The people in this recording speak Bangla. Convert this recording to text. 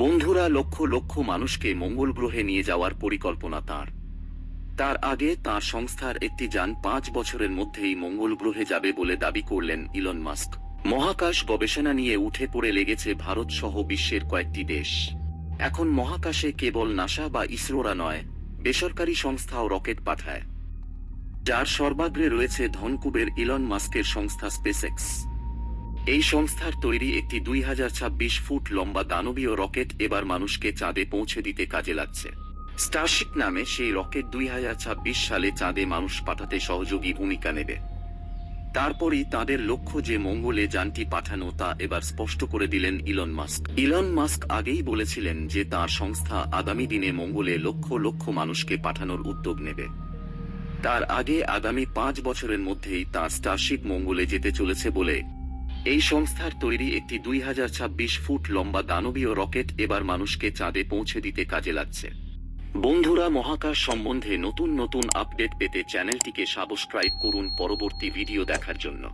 বন্ধুরা, লক্ষ লক্ষ মানুষকে মঙ্গল গ্রহে নিয়ে যাওয়ার পরিকল্পনা তার আগে তার সংস্থার একটি যান 5 বছরের মধ্যেই মঙ্গল গ্রহে যাবে বলে দাবি করলেন ইলন মাস্ক। মহাকাশ গবেষণা নিয়ে উঠে পড়ে লেগেছে ভারত সহ বিশ্বের কয়েকটি দেশ। এখন মহাকাশে কেবল নাসা বা ইসরোরা নয়, বেসরকারি সংস্থাও রকেট পাঠায়, যার সর্বাগ্রে রয়েছে ধনকুবের ইলন মাস্কের সংস্থা স্পেসএক্স। এই সংস্থার তৈরি একটি 2026 ফুট লম্বা দানবীয় রকেট এবার মানুষকে চাঁদে পৌঁছে দিতে কাজে লাগছে। স্টারশিপ নামে সেই রকেট 2026 সালে চাঁদে মানুষ পাঠাতে সহযোগী ভূমিকা নেবে। তারপরই তাদের লক্ষ্য যে মঙ্গলে যানটি পাঠানো তা এবার স্পষ্ট করে দিলেন ইলন মাস্ক। ইলন মাস্ক আগেই বলেছিলেন যে তার সংস্থা আগামী দিনে মঙ্গলে লক্ষ লক্ষ মানুষকে পাঠানোর উদ্যোগ নেবে। তার আগে আগামী 5 বছরের মধ্যেই তার স্টারশিপ মঙ্গলে যেতে চলেছে বলে এই সংস্থার তৈরি একটি 2026 ফুট লম্বা দানবীয় রকেট এবার মানুষকে চাঁদে পৌঁছে দিতে কাজে লাগছে। বন্ধুরা, মহাকাশ সম্বন্ধে নতুন নতুন আপডেট পেতে চ্যানেলটিকে সাবস্ক্রাইব করুন পরবর্তী ভিডিও দেখার জন্য।